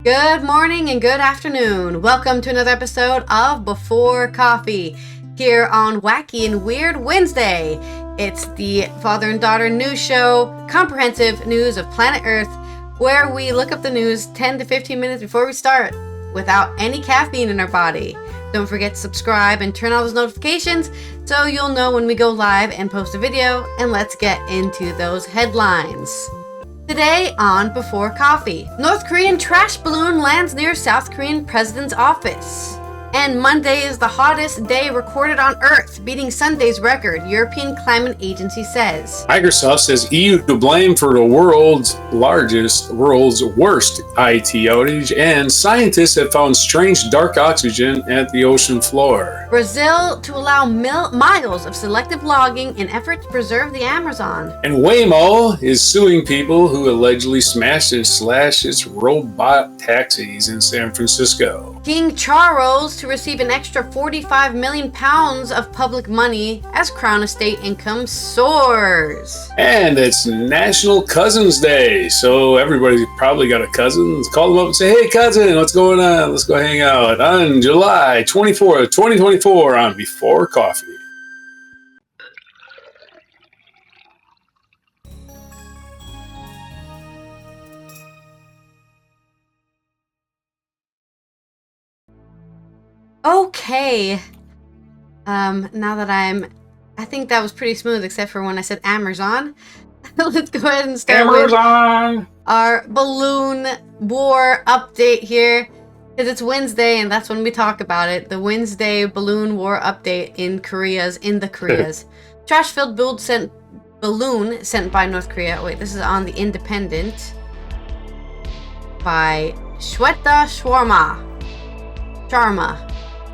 Good morning and good afternoon. Welcome to another episode of Before Coffee here on Wacky and Weird Wednesday. It's the father and daughter news show, comprehensive news of planet Earth, where we look up the news 10 to 15 minutes before we start without any caffeine in our body. Don't forget to subscribe and turn on those notifications so you'll know when we go live and post a video. And let's get into those headlines. Today on Before Coffee, North Korean trash balloon lands near South Korean president's office. And Monday is the hottest day recorded on Earth, beating Sunday's record, European Climate Agency says. Microsoft says EU to blame for the world's worst IT outage, and scientists have found strange dark oxygen at the ocean floor. Brazil to allow miles of selective logging in effort to preserve the Amazon. And Waymo is suing people who allegedly smashed and slashed its robot taxis in San Francisco. King Charles to receive an extra 45 million pounds of public money as Crown Estate income soars. And it's National Cousins Day, so everybody's probably got a cousin. Call them up and say, "Hey cousin, what's going on? Let's go hang out." On July 24th, 2024 on Before Coffee. Okay. Now that I think that was pretty smooth except for when I said Amazon. Let's go ahead and start with our balloon war update here. Because it's Wednesday and that's when we talk about it. The Wednesday balloon war update in the Koreas. Trash-filled balloon sent by North Korea. Wait, this is on the Independent. By Shweta Sharma.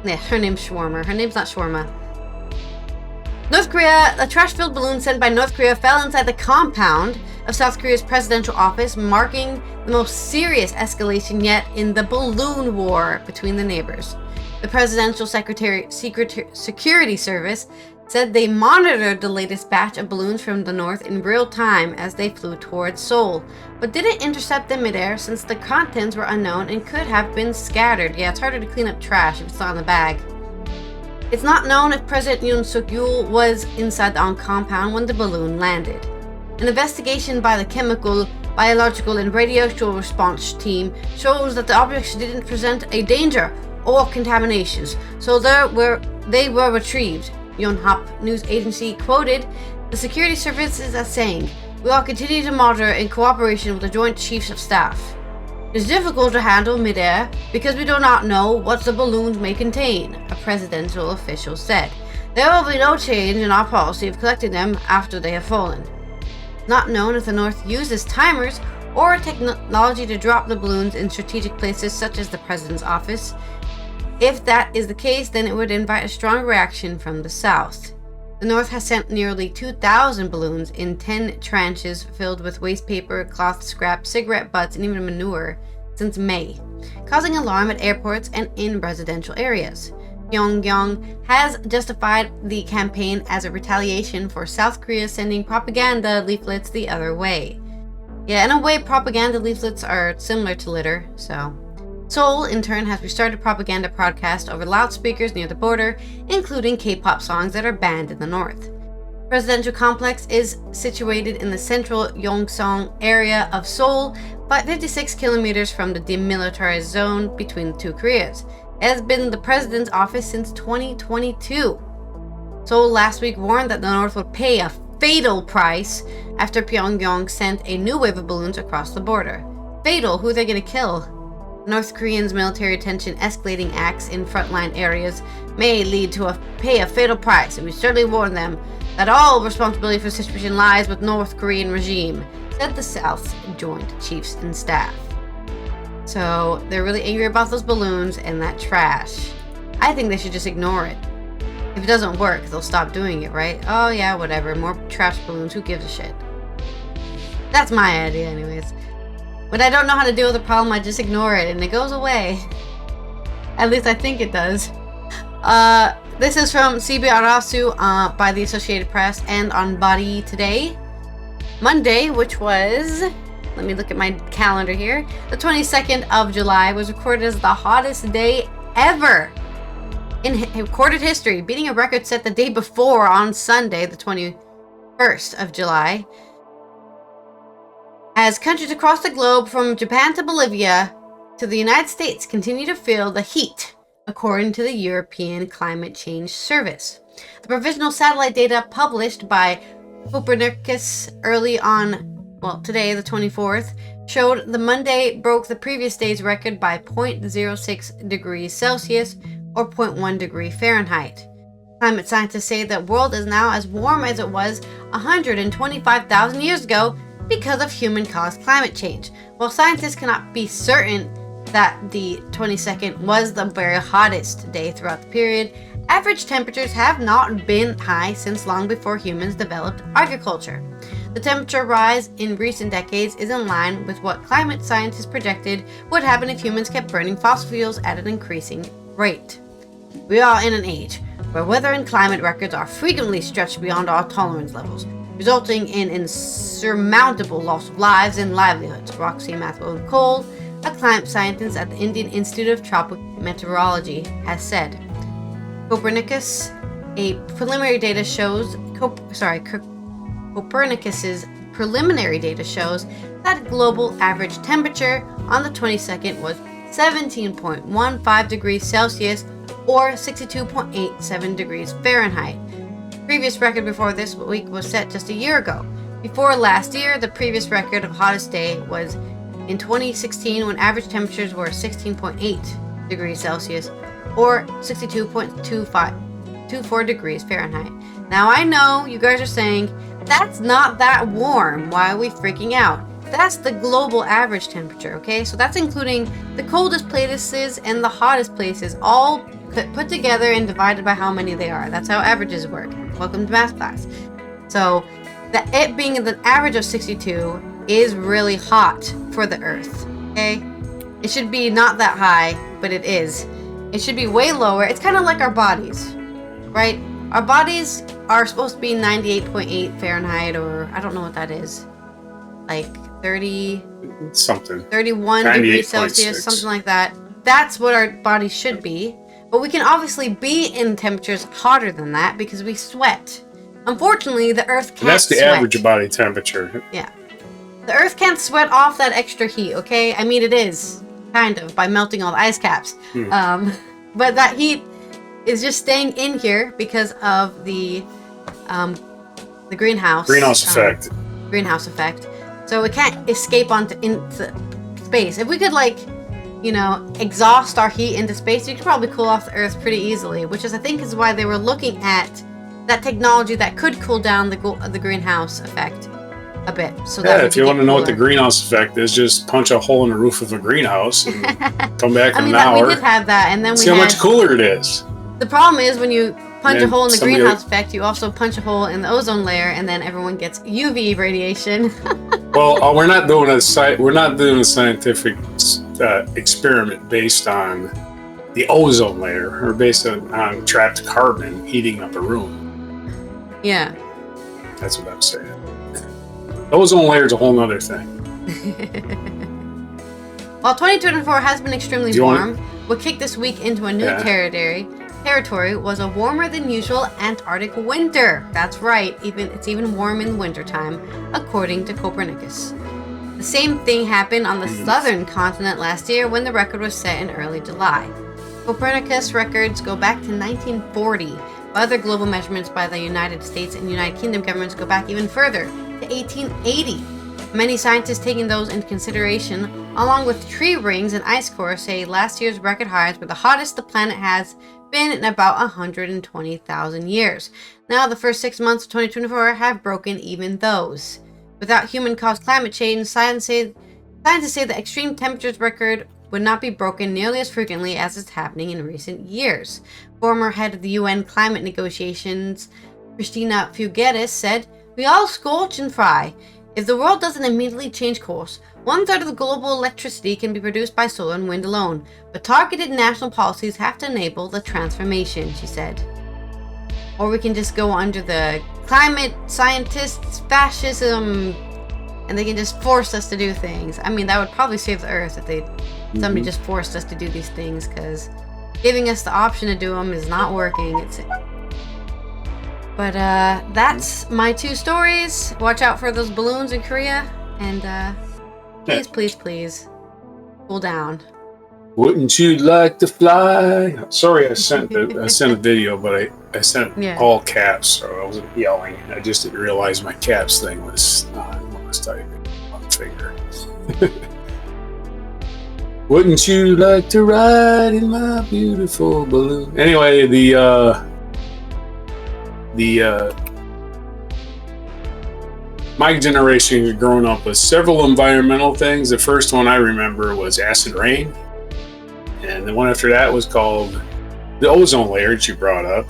Yeah, her name's Shawarma. Her name's not Shawarma. North Korea, a trash-filled balloon sent by North Korea fell inside the compound of South Korea's presidential office, marking the most serious escalation yet in the balloon war between the neighbors. The Presidential Security Service said they monitored the latest batch of balloons from the north in real time as they flew towards Seoul, but didn't intercept them midair since the contents were unknown and could have been scattered. Yeah, it's harder to clean up trash if it's not in the bag. It's not known if President Yoon Suk-yeol was inside the compound when the balloon landed. An investigation by the Chemical, Biological, and Radiological Response Team shows that the objects didn't present a danger or contaminations, so they were retrieved. Yonhap News Agency quoted the security services as saying, "We will continue to monitor in cooperation with the Joint Chiefs of Staff. It's difficult to handle midair because we do not know what the balloons may contain," a presidential official said. "There will be no change in our policy of collecting them after they have fallen." Not known if the North uses timers or technology to drop the balloons in strategic places such as the president's office. If that is the case, then it would invite a strong reaction from the South. The North has sent nearly 2,000 balloons in 10 tranches filled with waste paper, cloth scrap, cigarette butts, and even manure since May, causing alarm at airports and in residential areas. Pyongyang has justified the campaign as a retaliation for South Korea sending propaganda leaflets the other way. Yeah, in a way, propaganda leaflets are similar to litter, so... Seoul, in turn, has restarted propaganda broadcast over loudspeakers near the border, including K-pop songs that are banned in the north. The presidential complex is situated in the central Yongsan area of Seoul, about 56 kilometers from the demilitarized zone between the two Koreas. It has been the president's office since 2022. Seoul last week warned that the north would pay a fatal price after Pyongyang sent a new wave of balloons across the border. Fatal? Who are they going to kill? North Koreans' military tension escalating acts in frontline areas may lead to pay a fatal price, and we certainly warn them that all responsibility for the situation lies with North Korean regime, said the South's Joint Chiefs and Staff. So they're really angry about those balloons and that trash. I think they should just ignore it. If it doesn't work, they'll stop doing it, right? Oh yeah, whatever, more trash balloons, who gives a shit? That's my idea anyways. When I don't know how to deal with a problem, I just ignore it and it goes away. At least I think it does. This is from CB Arasu by the Associated Press and on Body Today. Monday, which was let me look at my calendar here. The 22nd of July was recorded as the hottest day ever in recorded history, beating a record set the day before on Sunday, the 21st of July. As countries across the globe, from Japan to Bolivia to the United States, continue to feel the heat, according to the European Climate Change Service. The provisional satellite data published by Copernicus early on, today, the 24th, showed the Monday broke the previous day's record by 0.06 degrees Celsius or 0.1 degree Fahrenheit. Climate scientists say the world is now as warm as it was 125,000 years ago because of human-caused climate change. While scientists cannot be certain that the 22nd was the very hottest day throughout the period, average temperatures have not been high since long before humans developed agriculture. The temperature rise in recent decades is in line with what climate scientists projected would happen if humans kept burning fossil fuels at an increasing rate. We are in an age where weather and climate records are frequently stretched beyond our tolerance levels, resulting in insurmountable loss of lives and livelihoods, Roxy Mathwell-Cole, a climate scientist at the Indian Institute of Tropical Meteorology, has said. Copernicus's preliminary data shows that global average temperature on the 22nd was 17.15 degrees Celsius or 62.87 degrees Fahrenheit. The previous record before this week was set just a year ago. Before last year, the previous record of hottest day was in 2016 when average temperatures were 16.8 degrees Celsius or 62.24 degrees Fahrenheit. Now I know you guys are saying, that's not that warm, why are we freaking out? That's the global average temperature, okay? So that's including the coldest places and the hottest places, all put together and divided by how many they are. That's how averages work. Welcome to math class. So it being the average of 62 is really hot for the Earth, okay? It should be not that high, but it is. It should be way lower. It's kind of like our bodies, right? Our bodies are supposed to be 98.8 Fahrenheit, or I don't know what that is. Like 31 degrees Celsius, something like that. That's what our bodies should be. But we can obviously be in temperatures hotter than that because we sweat. Unfortunately, the Earth can't That's the sweat. average body temperature. Yeah. The Earth can't sweat off that extra heat, okay? I mean, it is, kind of, by melting all the ice caps. But that heat is just staying in here because of the greenhouse effect. Greenhouse effect. So it can't escape into space. If we could, exhaust our heat into space, you could probably cool off the Earth pretty easily, which I think is why they were looking at that technology that could cool down the greenhouse effect a bit. So if you want to know what the greenhouse effect is, just punch a hole in the roof of a greenhouse and come back in an hour. We did have that, and then see how much cooler it is. The problem is when you punch a hole in the greenhouse effect, you also punch a hole in the ozone layer, and then everyone gets UV radiation. Well, we're not doing a scientific experiment based on the ozone layer, or based on trapped carbon heating up a room. Yeah. That's what I'm saying. The ozone layer is a whole nother thing. While 2024 has been extremely warm, what kicked this week into a new territory was a warmer than usual Antarctic winter. That's right, it's even warm in wintertime, according to Copernicus. The same thing happened on the southern continent last year when the record was set in early July. Copernicus records go back to 1940, while other global measurements by the United States and United Kingdom governments go back even further, to 1880. Many scientists taking those into consideration, along with tree rings and ice cores, say last year's record highs were the hottest the planet has been in about 120,000 years. Now, the first 6 months of 2024 have broken even those. Without human-caused climate change, scientists say the extreme temperatures record would not be broken nearly as frequently as is happening in recent years. Former head of the UN climate negotiations, Christina Figueres, said, "We all scorch and fry. If the world doesn't immediately change course, 1/3 of the global electricity can be produced by solar and wind alone, but targeted national policies have to enable the transformation," she said. Or we can just go under the climate scientists, fascism and they can just force us to do things. I mean, that would probably save the Earth if somebody just forced us to do these things, because giving us the option to do them is not working. But that's my 2 stories. Watch out for those balloons in Korea, and please, cool down. Wouldn't you like to fly? Sorry, I sent a video, but I sent all caps, so I wasn't yelling. I just didn't realize my caps thing was not what I was typing on the finger. Wouldn't you like to ride in my beautiful balloon? Anyway, my generation has grown up with several environmental things. The first one I remember was acid rain. And the one after that was called the ozone layer that you brought up.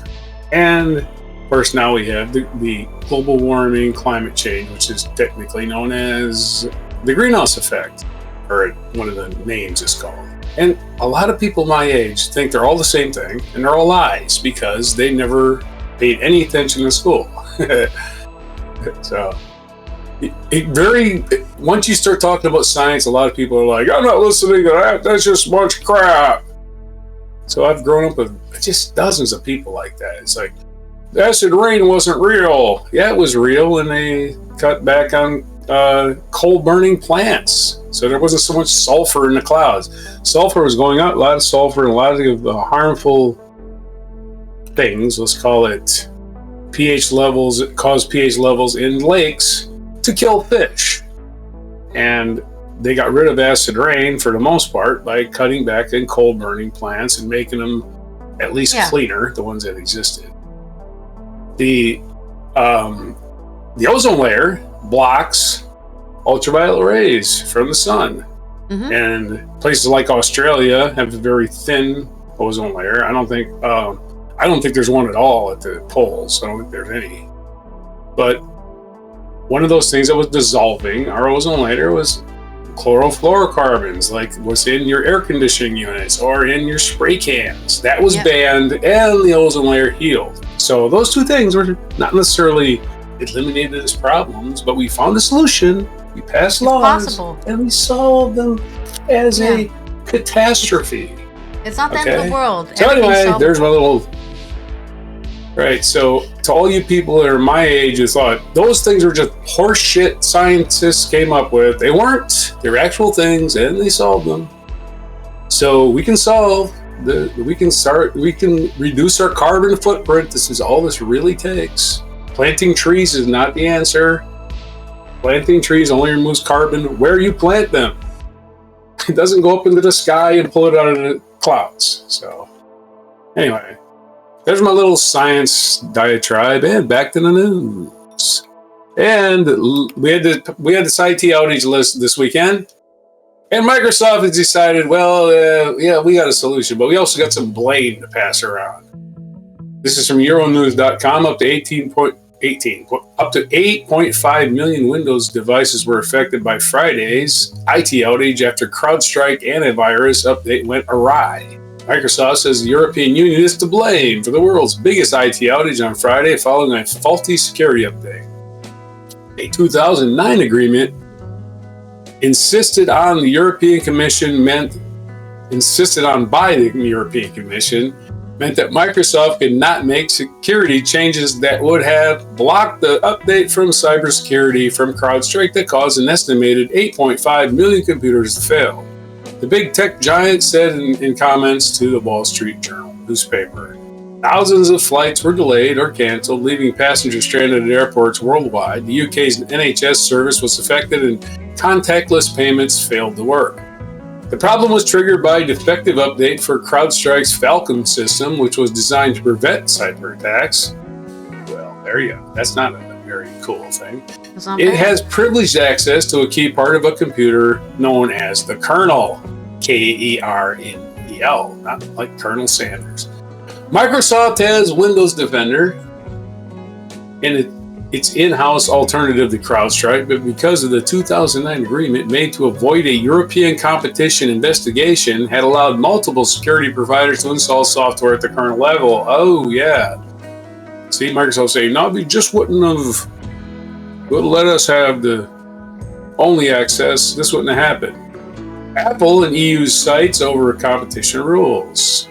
And of course now we have the global warming, climate change, which is technically known as the greenhouse effect, or one of the names is called. And a lot of people my age think they're all the same thing, and they're all lies because they never paid any attention in school. So once you start talking about science, a lot of people are like, I'm not listening to that, that's just a bunch of crap. So I've grown up with just dozens of people like that. It's like, acid rain wasn't real. Yeah, it was real, and they cut back on coal burning plants, so there wasn't so much sulfur in the clouds. Sulfur was going up, a lot of sulfur and a lot of harmful things, let's call it pH levels, it caused pH levels in lakes to kill fish. And they got rid of acid rain for the most part by cutting back in coal burning plants and making them at least cleaner, the ones that existed. The ozone layer blocks ultraviolet rays from the sun. And places like Australia have a very thin ozone layer. I don't think there's one at all at the poles. I don't think there's any. But one of those things that was dissolving our ozone layer was chlorofluorocarbons, like what's in your air conditioning units or in your spray cans. That was banned, and the ozone layer healed. So those 2 things were not necessarily eliminated as problems, but we found a solution. We passed laws, and we solved them as a catastrophe. It's not the end of the world. So anyway, there's my little... Right, so to all you people that are my age who thought those things were just horse shit scientists came up with, they weren't. They're actual things, and they solved them. So we can we can reduce our carbon footprint. This is all this really takes. Planting trees is not the answer. Planting trees only removes carbon where you plant them. It doesn't go up into the sky and pull it out of the clouds. So anyway, there's my little science diatribe, and back to the news. And we had this IT outage list this weekend, and Microsoft has decided, well, we got a solution, but we also got some blame to pass around. This is from Euronews.com. Up to 8.5 million Windows devices were affected by Friday's IT outage after CrowdStrike antivirus update went awry. Microsoft says the European Union is to blame for the world's biggest IT outage on Friday following a faulty security update. A 2009 agreement insisted on by the European Commission meant that Microsoft could not make security changes that would have blocked the update from cybersecurity from CrowdStrike that caused an estimated 8.5 million computers to fail. The big tech giant said in comments to the Wall Street Journal newspaper, thousands of flights were delayed or canceled, leaving passengers stranded at airports worldwide. The UK's NHS service was affected and contactless payments failed to work. The problem was triggered by a defective update for CrowdStrike's Falcon system, which was designed to prevent cyber attacks. Well, there you go. That's not a very cool thing. It has privileged access to a key part of a computer known as the kernel, Kernel, not like Colonel Sanders. Microsoft has Windows Defender, and its in-house alternative to CrowdStrike, but because of the 2009 agreement made to avoid a European competition investigation, had allowed multiple security providers to install software at the kernel level. Oh, yeah. See, Microsoft saying, no, we just wouldn't have let us have the only access, this wouldn't have happened. Apple and EU cites over competition rules.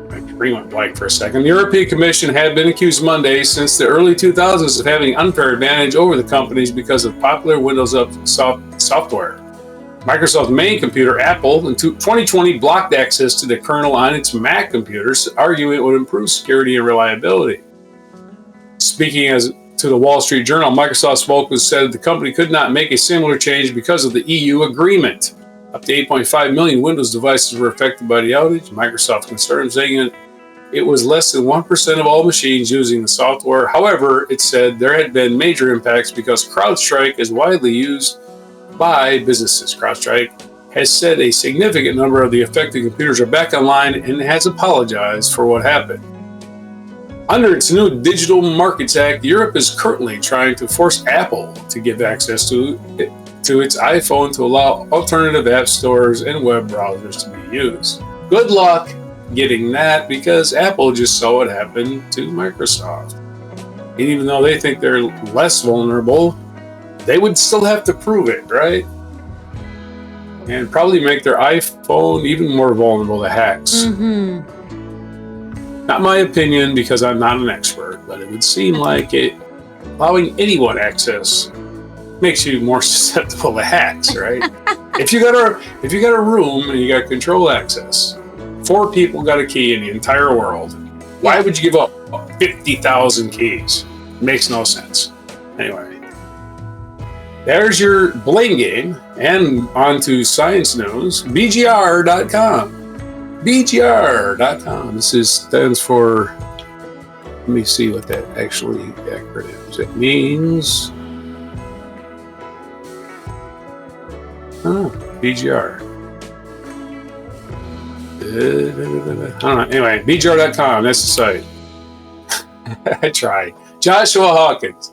My screen went blank for a second. The European Commission had been accused Monday since the early 2000s of having unfair advantage over the companies because of popular Windows software. Microsoft's main computer, Apple, in 2020 blocked access to the kernel on its Mac computers, arguing it would improve security and reliability. Speaking to the Wall Street Journal, Microsoft spokesman said the company could not make a similar change because of the EU agreement. Up to 8.5 million Windows devices were affected by the outage. Microsoft confirmed, saying it was less than 1% of all machines using the software. However, it said there had been major impacts because CrowdStrike is widely used by businesses. CrowdStrike has said a significant number of the affected computers are back online and has apologized for what happened. Under its new Digital Markets Act, Europe is currently trying to force Apple to give access to its iPhone to allow alternative app stores and web browsers to be used. Good luck getting that, because Apple just saw what happened to Microsoft. And even though they think they're less vulnerable, they would still have to prove it, right? And probably make their iPhone even more vulnerable to hacks. Mm-hmm. Not my opinion, because I'm not an expert, but it would seem like allowing anyone access makes you more susceptible to hacks, right? If you got a room and you got control access, 4 people got a key in the entire world. Why would you give up 50,000 keys? Makes no sense. Anyway, there's your blame game, and on to science news. BGR.com. BGR.com. This stands for, let me see what that actually acronyms. It means, BGR. I don't know. Anyway, BGR.com. That's the site. I tried. Joshua Hawkins.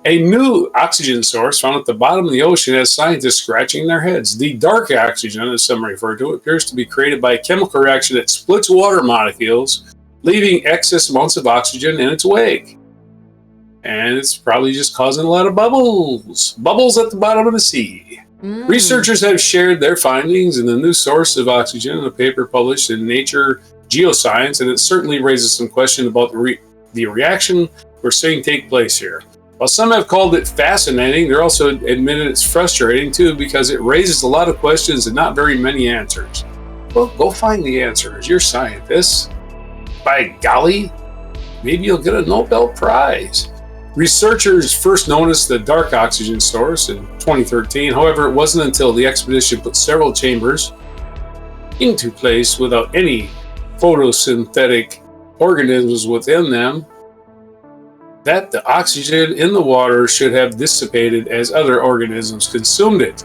A new oxygen source found at the bottom of the ocean has scientists scratching their heads. The dark oxygen, as some refer to it, appears to be created by a chemical reaction that splits water molecules, leaving excess amounts of oxygen in its wake. And it's probably just causing a lot of bubbles. Bubbles at the bottom of the sea. Researchers have shared their findings in the new source of oxygen in a paper published in Nature Geoscience, and it certainly raises some question about the reaction we're seeing take place here. While some have called it fascinating, they're also admitted it's frustrating too, because it raises a lot of questions and not very many answers. Well, go find the answers. You're scientists. By golly, maybe you'll get a Nobel Prize. Researchers first noticed the dark oxygen source in 2013. However, it wasn't until the expedition put several chambers into place without any photosynthetic organisms within them that the oxygen in the water should have dissipated as other organisms consumed it.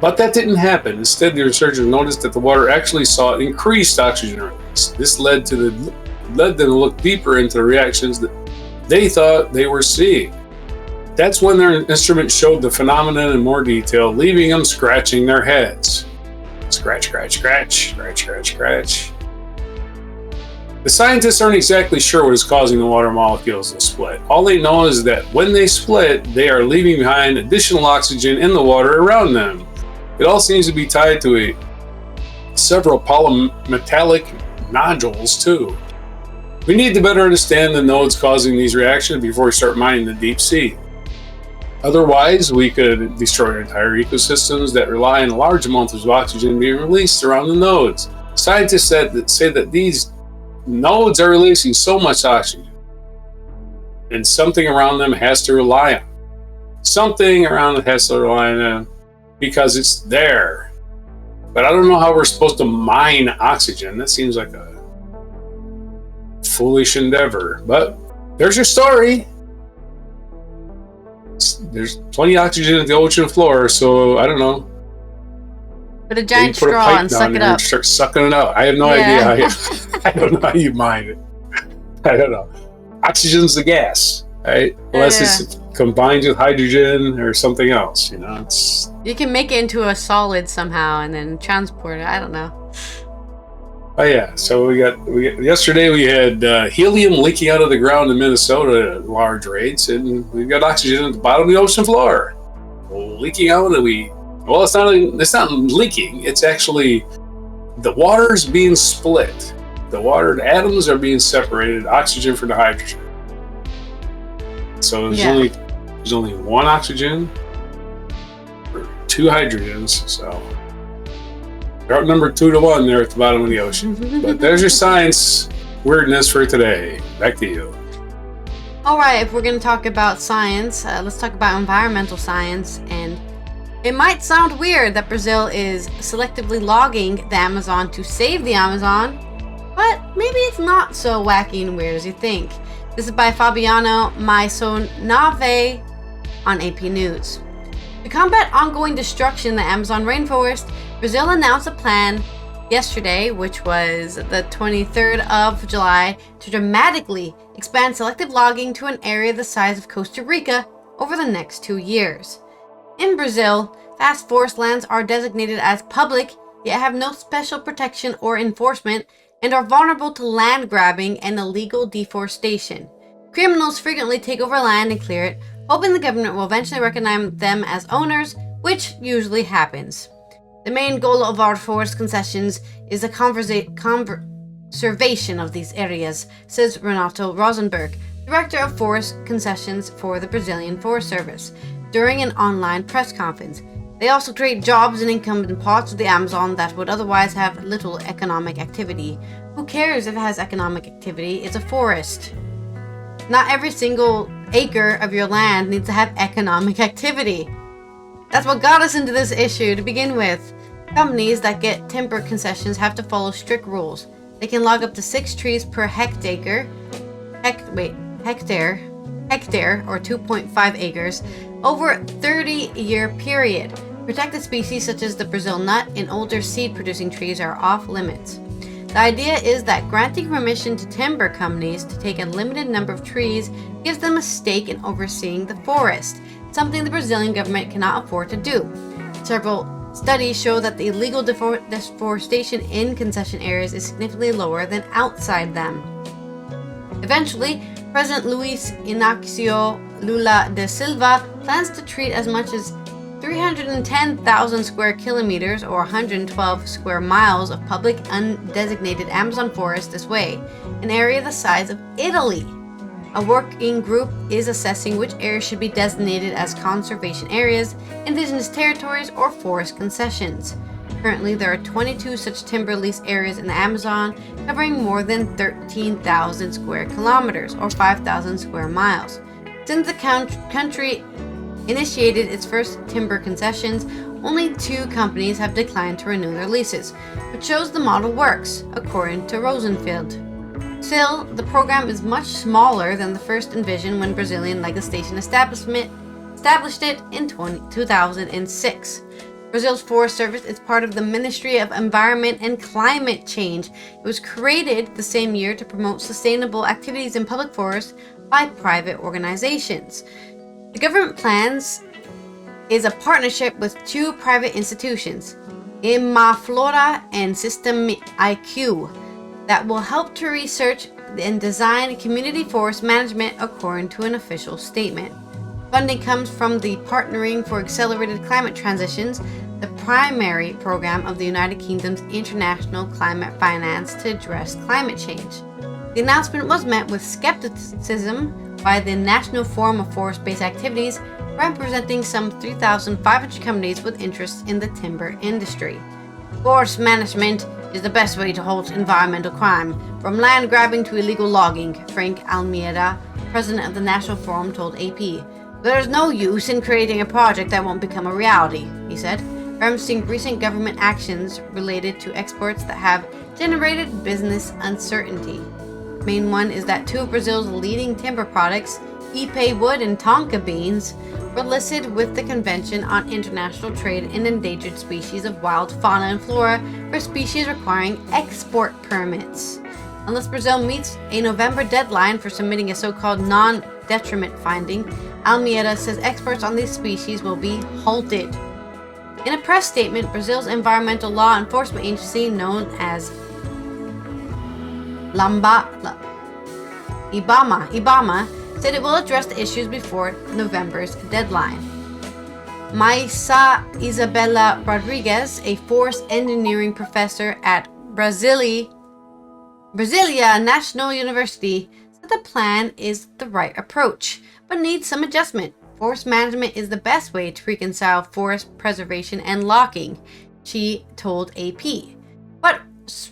But that didn't happen. Instead, the researchers noticed that the water actually saw increased oxygen release. This led them to look deeper into the reactions that they thought they were seeing. That's when their instrument showed the phenomenon in more detail, leaving them scratching their heads. Scratch, scratch, scratch, scratch, scratch, scratch. The scientists aren't exactly sure what is causing the water molecules to split. All they know is that when they split, they are leaving behind additional oxygen in the water around them. It all seems to be tied to several polymetallic nodules too. We need to better understand the nodes causing these reactions before we start mining the deep sea. Otherwise, we could destroy entire ecosystems that rely on large amounts of oxygen being released around the nodes. Scientists say that these nodes are releasing so much oxygen, and something around them has to rely on. Something around it has to rely on them because it's there. But I don't know how we're supposed to mine oxygen. That seems like a foolish endeavor. But there's your story. There's plenty of oxygen at the ocean floor, so I don't know. Put a giant straw and suck it up. And start sucking it out. I have no idea how you, I don't know how you mine it. I don't know. Oxygen's the gas, right? Unless it's combined with hydrogen or something else, you know. You can make it into a solid somehow and then transport it. I don't know. Oh yeah, so we got yesterday we had helium leaking out of the ground in Minnesota at large rates, and we've got oxygen at the bottom of the ocean floor leaking out. And it's not leaking. It's actually the water's being split. The water atoms are being separated, oxygen from the hydrogen. So there's only one oxygen or two hydrogens. So they're outnumbered 2-1 there at the bottom of the ocean. But there's your science weirdness for today. Back to you. All right, if we're going to talk about science, let's talk about environmental science. And it might sound weird that Brazil is selectively logging the Amazon to save the Amazon, but maybe it's not so wacky and weird as you think. This is by Fabiano Maisonave on AP News. To combat ongoing destruction in the Amazon rainforest, Brazil announced a plan yesterday, which was the 23rd of July, to dramatically expand selective logging to an area the size of Costa Rica over the next 2 years. In Brazil, vast forest lands are designated as public, yet have no special protection or enforcement, and are vulnerable to land grabbing and illegal deforestation. Criminals frequently take over land and clear it, hoping the government will eventually recognize them as owners, which usually happens. The main goal of our forest concessions is the conservation of these areas, says Renato Rosenberg, Director of Forest Concessions for the Brazilian Forest Service, during an online press conference. They also create jobs and income in parts of the Amazon that would otherwise have little economic activity. Who cares if it has economic activity? It's a forest. Not every single acre of your land needs to have economic activity. That's what got us into this issue to begin with. Companies that get timber concessions have to follow strict rules. They can log up to 6 trees per hectare or 2.5 acres over a 30-year period. Protected species such as the Brazil nut and older seed-producing trees are off limits. The idea is that granting permission to timber companies to take a limited number of trees gives them a stake in overseeing the forest, something the Brazilian government cannot afford to do. Several studies show that the illegal deforestation in concession areas is significantly lower than outside them. Eventually, President Luiz Inácio Lula da Silva plans to treat as much as 310,000 square kilometers or 112 square miles of public undesignated Amazon forest this way, an area the size of Italy. A working group is assessing which areas should be designated as conservation areas, indigenous territories, or forest concessions. Currently, there are 22 such timber lease areas in the Amazon, covering more than 13,000 square kilometers or 5,000 square miles. Since the country initiated its first timber concessions, only 2 companies have declined to renew their leases, which shows the model works, according to Rosenfeld. Still, the program is much smaller than the first envisioned when Brazilian legislation established it in 2006. Brazil's Forest Service is part of the Ministry of Environment and Climate Change. It was created the same year to promote sustainable activities in public forests by private organizations. The government plans is a partnership with 2 private institutions, Imaflora and System IQ, that will help to research and design community forest management, according to an official statement. Funding comes from the Partnering for Accelerated Climate Transitions, the primary program of the United Kingdom's international climate finance to address climate change. The announcement was met with skepticism by the National Forum of Forest-Based Activities, representing some 3,500 companies with interests in the timber industry. Forest management is the best way to halt environmental crime, from land grabbing to illegal logging, Frank Almeida, president of the National Forum, told AP. There is no use in creating a project that won't become a reality, he said, referencing recent government actions related to exports that have generated business uncertainty. The main one is that 2 of Brazil's leading timber products, Ipe wood and tonka beans, were listed with the Convention on International Trade in Endangered Species of Wild Fauna and Flora for species requiring export permits. Unless Brazil meets a November deadline for submitting a so-called non-detriment finding, Almeida says exports on these species will be halted. In a press statement, Brazil's environmental law enforcement agency, known as Ibama said it will address the issues before November's deadline. Maisa Isabella Rodriguez, a forest engineering professor at Brasilia National University, said the plan is the right approach, but needs some adjustment. Forest management is the best way to reconcile forest preservation and logging, she told AP. But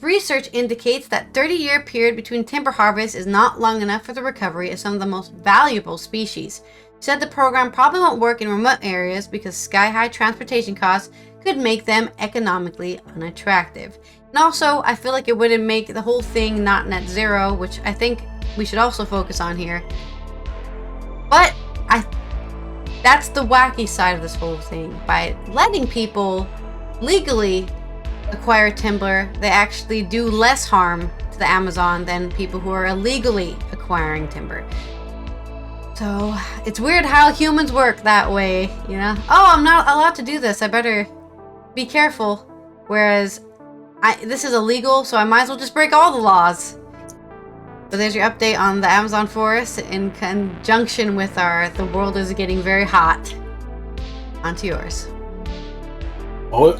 research indicates that 30-year period between timber harvest is not long enough for the recovery of some of the most valuable species. She said the program probably won't work in remote areas because sky-high transportation costs could make them economically unattractive. And also, I feel like it wouldn't make the whole thing not net zero, which I think we should also focus on here. But that's the wacky side of this whole thing. By letting people legally acquire timber, they actually do less harm to the Amazon than people who are illegally acquiring timber. So it's weird how humans work that way, you know? Oh, I'm not allowed to do this, I better be careful. Whereas this is illegal, so I might as well just break all the laws. So there's your update on the Amazon forest in conjunction with the world is getting very hot. On to yours. Oh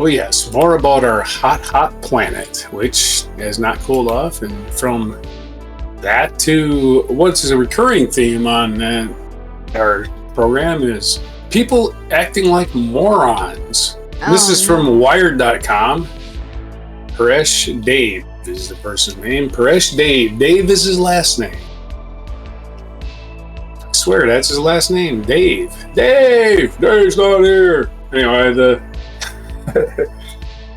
yes, more about our hot planet, which has not cooled off. And from that to what's a recurring theme on our program is people acting like morons. This is from Wired.com. Paresh Dave is the person's name. Paresh Dave. Dave is his last name. I swear that's his last name. Dave. Dave's not here. Anyway, the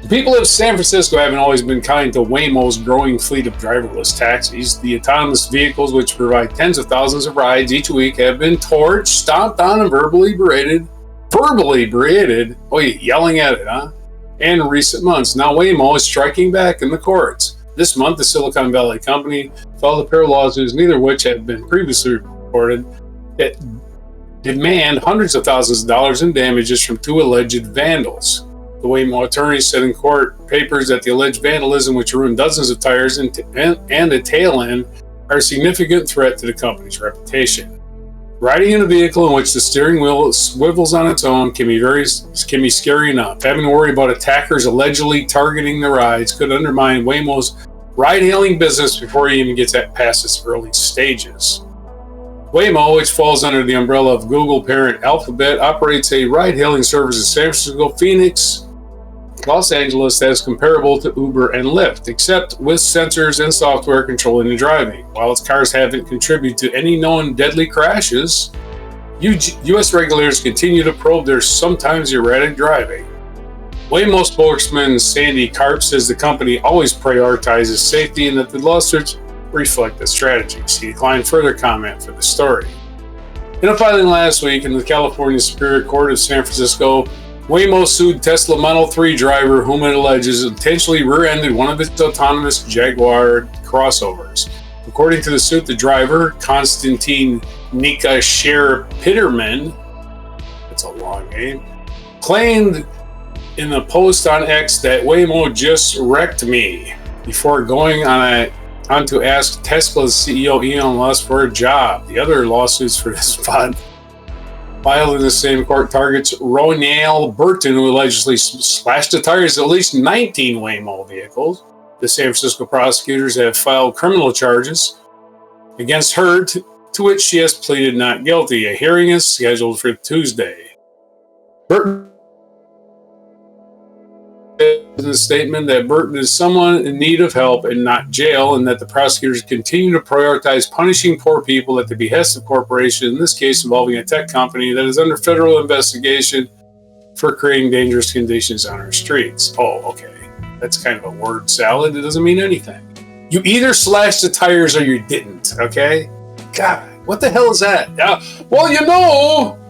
people of San Francisco haven't always been kind to Waymo's growing fleet of driverless taxis. The autonomous vehicles, which provide tens of thousands of rides each week, have been torched, stomped on, and verbally berated. Oh, you're yelling at it, huh? And in recent months, now Waymo is striking back in the courts. This month, the Silicon Valley company filed a pair of lawsuits, neither of which had been previously reported, that demand hundreds of thousands of dollars in damages from two alleged vandals. The Waymo attorneys said in court papers that the alleged vandalism, which ruined dozens of tires and a tail end, are a significant threat to the company's reputation. Riding in a vehicle in which the steering wheel swivels on its own can be scary enough. Having to worry about attackers allegedly targeting the rides could undermine Waymo's ride-hailing business before it even gets past its early stages. Waymo, which falls under the umbrella of Google parent Alphabet, operates a ride-hailing service in San Francisco, Phoenix, Los Angeles that is comparable to Uber and Lyft, except with sensors and software controlling the driving. While its cars haven't contributed to any known deadly crashes, U.S. regulators continue to probe their sometimes erratic driving. Waymo spokesman Sandy Karp says the company always prioritizes safety and that the lawsuits reflect the strategies. He declined further comment for the story. In a filing last week in the California Superior Court of San Francisco, Waymo sued Tesla Model 3 driver whom it alleges intentionally rear-ended one of its autonomous Jaguar crossovers. According to the suit, the driver, Konstantin Nikasher-Pitterman, that's a long name, claimed in a post on X that Waymo just wrecked me before going on to ask Tesla's CEO Elon Musk for a job. The other lawsuits for this fund filed in the same court targets Ronald Burton, who allegedly slashed the tires of at least 19 Waymo vehicles. The San Francisco prosecutors have filed criminal charges against her, to which she has pleaded not guilty. A hearing is scheduled for Tuesday. Burton in a statement that Burton is someone in need of help and not jail, and that the prosecutors continue to prioritize punishing poor people at the behest of corporations, in this case involving a tech company that is under federal investigation for creating dangerous conditions on our streets. Oh, okay. That's kind of a word salad. It doesn't mean anything. You either slashed the tires or you didn't, okay? God, what the hell is that? Well,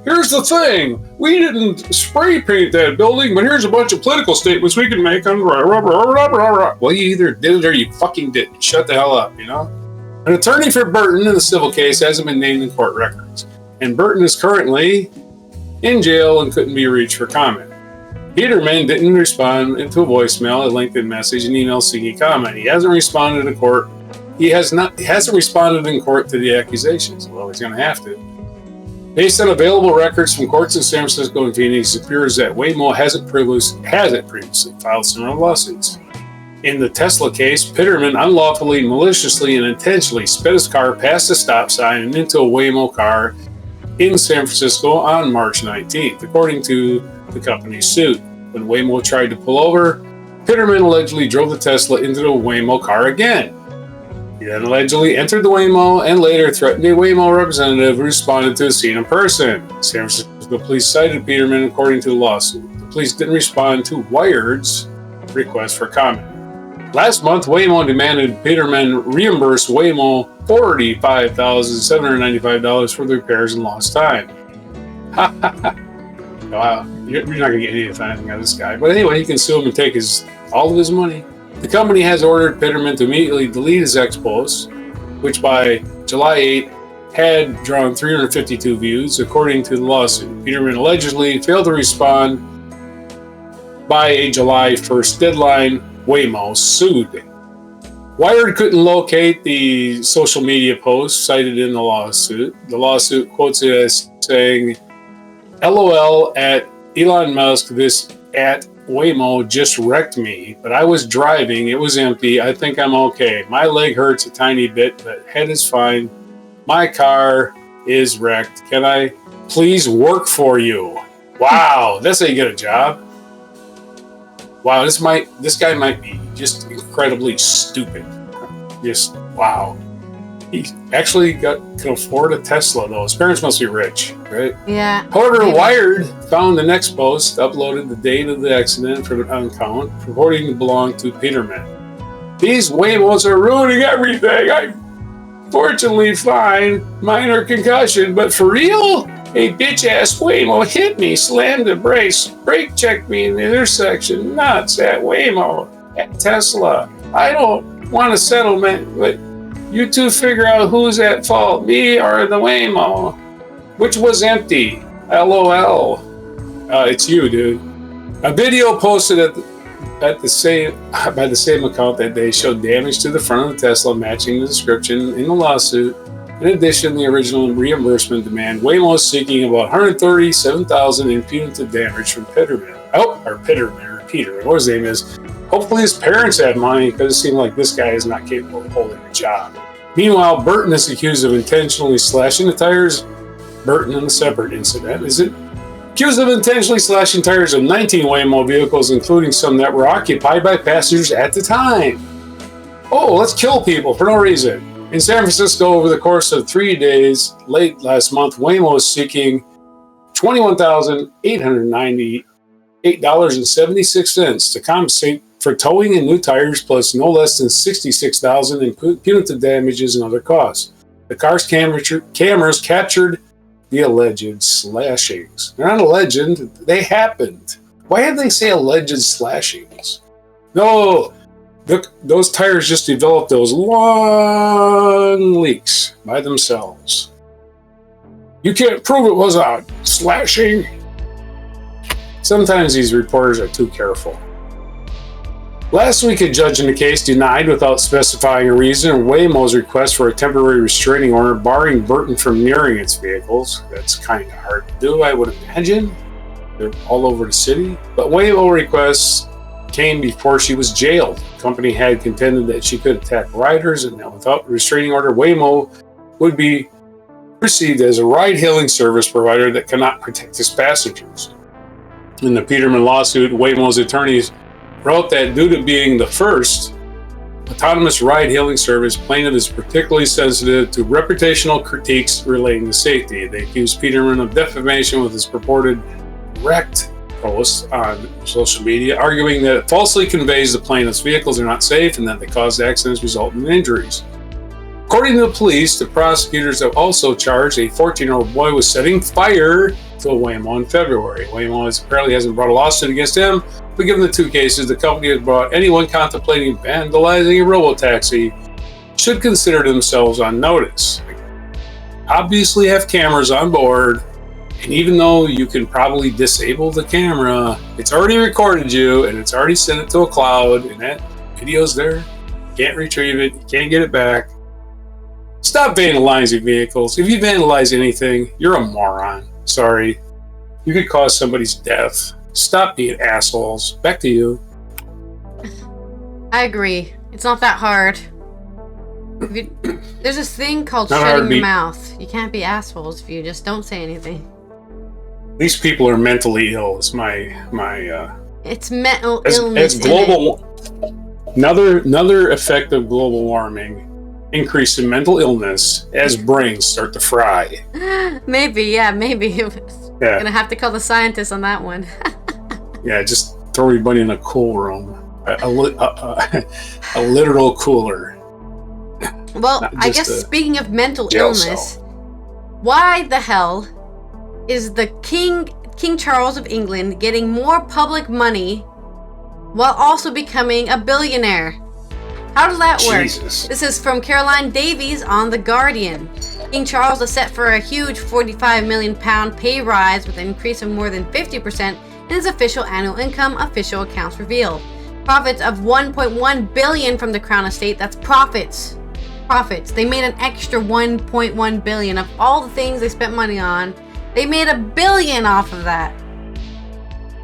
here's the thing. We didn't spray paint that building, but here's a bunch of political statements we can make on well, you either did it or you fucking didn't. Shut the hell up, An attorney for Burton in the civil case hasn't been named in court records, and Burton is currently in jail and couldn't be reached for comment. Peterman didn't respond to a voicemail, a LinkedIn message, and email seeking comment. He hasn't responded to court. He hasn't responded in court to the accusations. Well, he's going to have to. Based on available records from courts in San Francisco and Phoenix, it appears that Waymo hasn't previously filed similar lawsuits. In the Tesla case, Peterman unlawfully, maliciously, and intentionally sped his car past a stop sign and into a Waymo car in San Francisco on March 19th, according to the company's suit. When Waymo tried to pull over, Peterman allegedly drove the Tesla into the Waymo car again. He then allegedly entered the Waymo and later threatened a Waymo representative who responded to the scene in person. San Francisco police cited Peterman according to the lawsuit. The police didn't respond to Wired's request for comment. Last month, Waymo demanded Peterman reimburse Waymo $45,795 for the repairs and lost time. Wow, you're not going to get anything out of this guy. But anyway, he can sue him and take all of his money. The company has ordered Peterman to immediately delete his X post, which by July 8 had drawn 352 views, according to the lawsuit. Peterman allegedly failed to respond by a July 1st deadline. Waymo sued. Wired couldn't locate the social media post cited in the lawsuit. The lawsuit quotes it as saying, LOL at Elon Musk, this at Waymo just wrecked me, but I was driving, it was empty, I think I'm okay. My leg hurts a tiny bit, but head is fine. My car is wrecked. Can I please work for you? Wow, that's how you get a job. Wow, this guy might be just incredibly stupid. Just, wow. He actually can afford a Tesla, though. His parents must be rich, right? Yeah. However, maybe. Wired found the next post, uploaded the date of the accident for an account, purporting to belong to Peterman. These Waymos are ruining everything. I'm fortunately fine. Minor concussion, but for real? A bitch-ass Waymo hit me, slammed the brakes, brake checked me in the intersection. Nuts at Waymo, at Tesla. I don't want a settlement, but you two figure out who's at fault, me or the Waymo. Which was empty? LOL. It's you, dude. A video posted by the same account that day showed damage to the front of the Tesla matching the description in the lawsuit. In addition, the original reimbursement demand, Waymo is seeking about $137,000 in punitive damage from Peterman. Peter, what his name is. Hopefully his parents had money, because it seemed like this guy is not capable of holding a job. Meanwhile, Burton is accused of intentionally slashing the tires. Burton, in a separate incident, is accused of intentionally slashing tires of 19 Waymo vehicles, including some that were occupied by passengers at the time. Oh, let's kill people for no reason. In San Francisco, over the course of 3 days, late last month, Waymo is seeking $21,898.76 to compensate for towing and new tires, plus no less than $66,000 in punitive damages and other costs. The car's cameras captured the alleged slashings. They're not alleged, they happened. Why did they say alleged slashings? No, those tires just developed those long leaks by themselves. You can't prove it was a slashing. Sometimes these reporters are too careful. Last week, a judge in the case denied, without specifying a reason, Waymo's request for a temporary restraining order barring Burton from nearing its vehicles. That's kind of hard to do, I would imagine. They're all over the city. But Waymo requests came before she was jailed. The company had contended that she could attack riders, and that without a restraining order, Waymo would be perceived as a ride-hailing service provider that cannot protect its passengers. In the Peterman lawsuit, Waymo's attorneys wrote that due to being the first autonomous ride-hailing service, plaintiff is particularly sensitive to reputational critiques relating to safety. They accused Peterman of defamation with his purported wrecked posts on social media, arguing that it falsely conveys the plaintiff's vehicles are not safe and that they caused accidents resulting in injuries. According to the police, the prosecutors have also charged a 14-year-old boy with setting fire to a Waymo in February. Waymo apparently hasn't brought a lawsuit against him, but given the two cases, the company has brought anyone contemplating vandalizing a robotaxi should consider themselves on notice. Obviously have cameras on board And even though you can probably disable the camera, it's already recorded you and it's already sent it to a cloud, and that video's there. You can't retrieve it. You can't get it back. Stop vandalizing vehicles. If you vandalize anything, you're a moron. Sorry. You could cause somebody's death. Stop being assholes. Back to you. I agree. It's not that hard. There's this thing called Not shutting your mouth. You can't be assholes if you just don't say anything. These people are mentally ill. It's my It's mental illness. As global, another effect of global warming, increase in mental illness as brains start to fry. Maybe. Gonna have to call the scientists on that one. Yeah, just throw everybody in a cool room, a literal cooler. Well, I guess speaking of mental illness, why the hell is the King Charles of England getting more public money while also becoming a billionaire? How does that work? Jesus. This is from Caroline Davies on The Guardian. King Charles is set for a huge £45 million pay rise with an increase of more than 50% in his official annual income, official accounts reveal. Profits of $1.1 billion from the Crown Estate, that's profits. They made an extra $1.1 billion of all the things they spent money on. They made $1 billion off of that.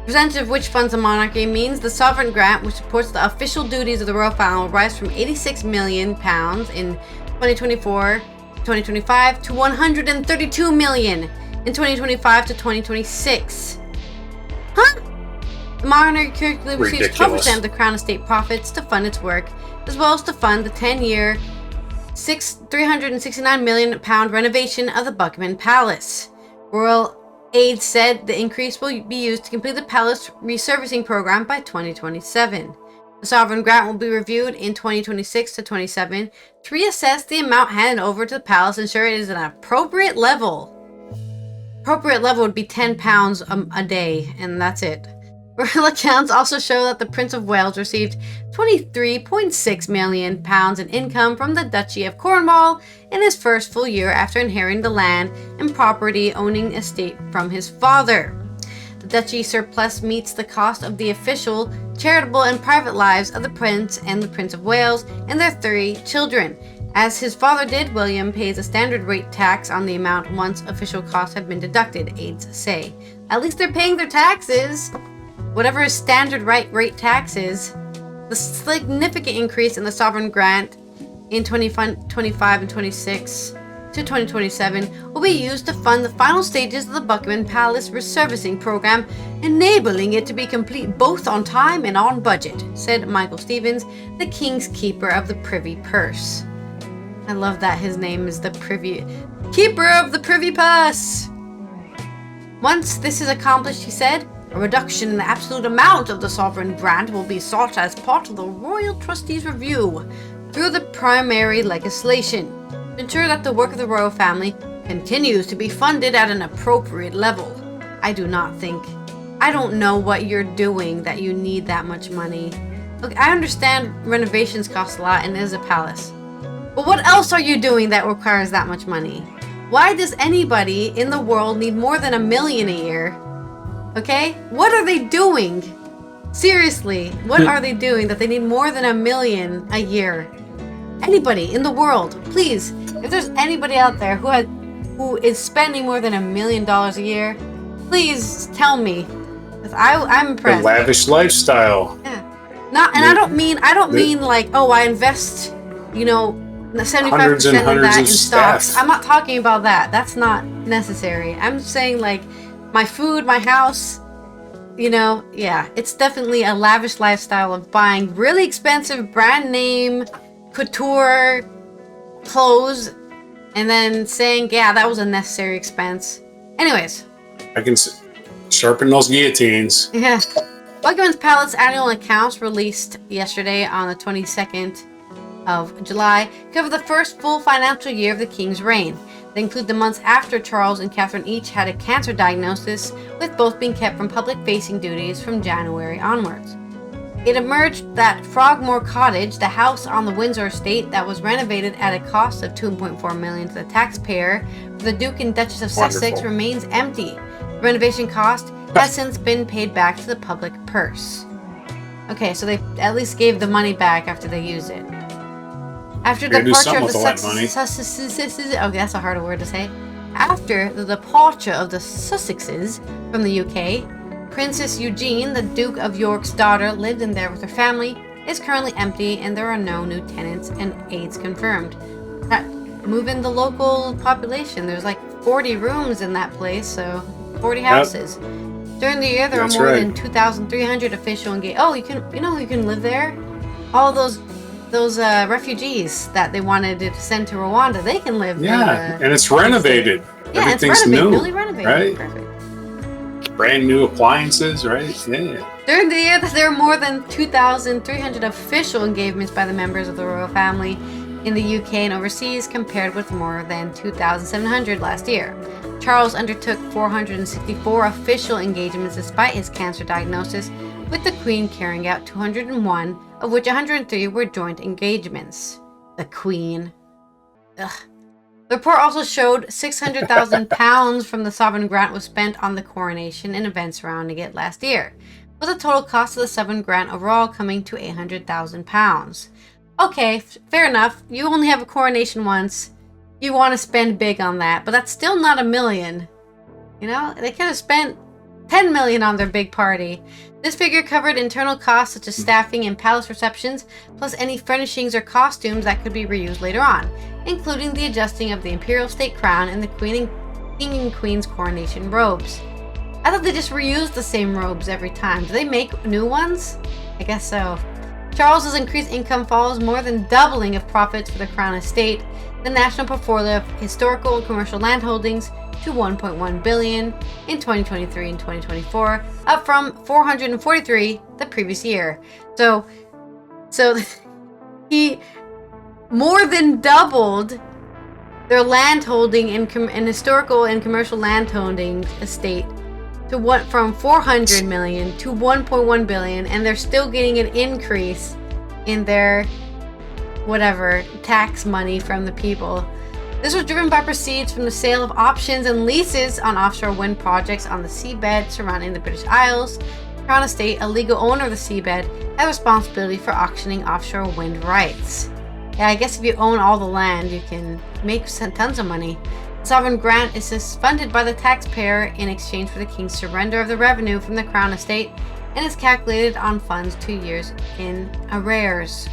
Percentage of which funds the monarchy means the sovereign grant, which supports the official duties of the royal family, will rise from £86 million in 2024-2025 to $132 million in 2025 to 2026. Huh? The monarchy currently receives 12% of the Crown Estate profits to fund its work, as well as to fund the 10-year, £369 million renovation of the Buckingham Palace. Royal aides said the increase will be used to complete the palace resurfacing program by 2027. The sovereign grant will be reviewed in 2026 to 27 to reassess the amount handed over to the palace and ensure it is an appropriate level. Appropriate level would be £10 a day, and that's it. Royal accounts also show that the Prince of Wales received £23.6 million in income from the Duchy of Cornwall in his first full year after inheriting the land and property owning estate from his father. The duchy surplus meets the cost of the official, charitable, and private lives of the Prince and the Prince of Wales and their 3 children. As his father did, William pays a standard rate tax on the amount once official costs have been deducted, aides say. At least they're paying their taxes. Whatever his standard rate tax is. The significant increase in the sovereign grant in 2025 and 26 to 2027 will be used to fund the final stages of the Buckingham Palace resurfacing program, enabling it to be complete both on time and on budget, said Michael Stevens, the King's Keeper of the Privy Purse. I love that his name is the Keeper of the Privy Purse. Once this is accomplished, he said, a reduction in the absolute amount of the sovereign grant will be sought as part of the Royal Trustees' review through the primary legislation to ensure that the work of the royal family continues to be funded at an appropriate level. I don't know what you're doing that you need that much money. Look, I understand renovations cost a lot and it is a palace. But what else are you doing that requires that much money? Why does anybody in the world need more than $1 million a year? Okay? What are they doing? Seriously, what are they doing that they need more than $1 million a year? Anybody in the world, please, if there's anybody out there who is spending more than $1 million a year, please tell me. 'Cause I'm impressed. A lavish lifestyle. Yeah. I don't mean like, oh, I invest, 75% of that in stocks. I'm not talking about that. That's not necessary. I'm saying like my food, my house, it's definitely a lavish lifestyle of buying really expensive brand name couture clothes and then saying, yeah, that was a necessary expense. Anyways. I can sharpen those guillotines. Yeah. Buckingham Palace annual accounts released yesterday on the 22nd of July cover the first full financial year of the King's reign. They include the months after Charles and Catherine each had a cancer diagnosis, with both being kept from public-facing duties from January onwards. It emerged that Frogmore Cottage, the house on the Windsor estate that was renovated at a cost of $2.4 million to the taxpayer for the Duke and Duchess of Sussex, remains empty. The renovation cost has since been paid back to the public purse. Okay, so they at least gave the money back after they used it. After the departure of the Sussexes, okay, that's a harder word to say. After the departure of the Sussexes from the UK, Princess Eugene, the Duke of York's daughter, lived in there with her family, is currently empty, and there are no new tenants and aides confirmed. That move in the local population. There's like 40 rooms in that place, so 40 houses. During the year, there are more than 2,300 official engaged. Oh, you can live there. All those refugees that they wanted to send to Rwanda, they can live. Yeah, and it's renovated. Yeah, everything's new, newly renovated. Right? Perfect. Brand new appliances, right? Yeah. During the year, there are more than 2,300 official engagements by the members of the royal family in the UK and overseas, compared with more than 2,700 last year. Charles undertook 464 official engagements despite his cancer diagnosis, with the Queen carrying out 201, of which 103 were joint engagements. The Queen. Ugh. The report also showed £600,000 from the sovereign grant was spent on the coronation and events surrounding it last year, with the total cost of the sovereign grant overall coming to £800,000. Okay, fair enough. You only have a coronation once. You want to spend big on that, but that's still not $1 million. You know, they could have spent $10 million on their big party. This figure covered internal costs such as staffing and palace receptions, plus any furnishings or costumes that could be reused later on, including the adjusting of the imperial state crown and the King and Queen's coronation robes. I thought they just reused the same robes every time. Do they make new ones? I guess so. Charles's increased income follows more than doubling of profits for the Crown Estate, the national portfolio of historical and commercial land holdings, to $1.1 billion in 2023 and 2024, up from $443 the previous year. So he more than doubled their land holding and historical and commercial land holding estate from 400 million to 1.1 billion, and they're still getting an increase in their tax money from the people. This was driven by proceeds from the sale of options and leases on offshore wind projects on the seabed surrounding the British Isles. The Crown Estate, a legal owner of the seabed, has responsibility for auctioning offshore wind rights. Yeah, I guess if you own all the land, you can make tons of money. The sovereign grant is funded by the taxpayer in exchange for the King's surrender of the revenue from the Crown Estate, and is calculated on funds 2 years in arrears.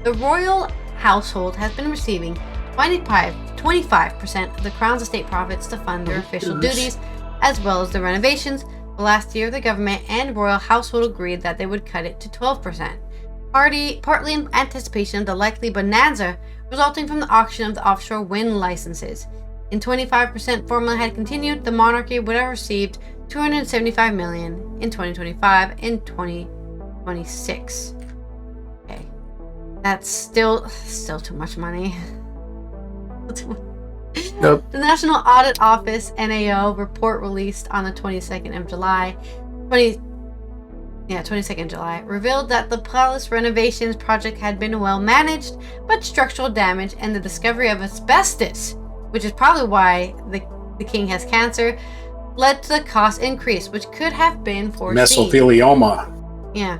The royal household has been receiving 25% of the Crown's estate profits to fund their official duties, as well as the renovations. But last year, the government and royal household agreed that they would cut it to 12%, partly in anticipation of the likely bonanza resulting from the auction of the offshore wind licenses. In 25% formula had continued, the monarchy would have received $275 million in 2025 and 2026. Okay, that's still too much money. Nope. The National Audit Office (NAO) report released on the 22nd of July revealed that the palace renovations project had been well managed, but structural damage and the discovery of asbestos, which is probably why the king has cancer, led to the cost increase, which could have been foreseen. Mesothelioma. Yeah.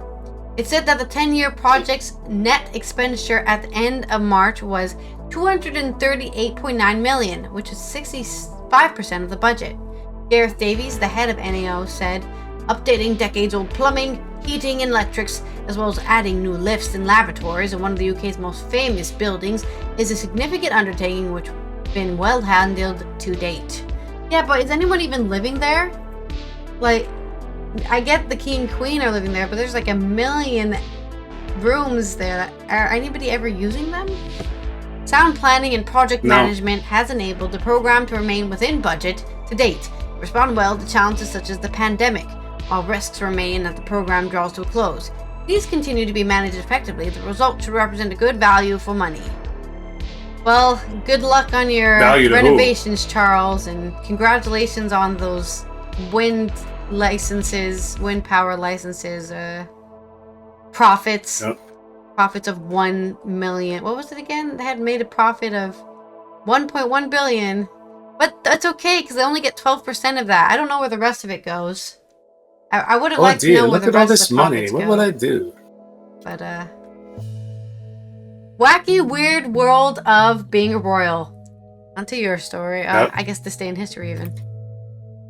It said that the 10-year project's net expenditure at the end of March was $238.9 million, which is 65% of the budget. Gareth Davies, the head of NAO, said, "Updating decades-old plumbing, heating, and electrics, as well as adding new lifts and lavatories in one of the UK's most famous buildings, is a significant undertaking which has been well handled to date." Yeah, but is anyone even living there? Like, I get the king and queen are living there, but there's like 1 million rooms there. Are anybody ever using them? Sound planning and project management has enabled the program to remain within budget to date, respond well to challenges such as the pandemic, while risks remain that the program draws to a close. These continue to be managed effectively. The result should represent a good value for money. Well, good luck on your renovations, Charles, and congratulations on those wind power licenses, profits. Yep. Profits of 1 million. What was it again? They had made a profit of 1.1 billion. But that's okay, because I only get 12% of that. I don't know where the rest of it goes. I would have liked to know where the rest of the profits go. Look at all this money. What would I do? But, wacky, weird world of being a royal. Onto your story. Yep. I guess this day in history, even.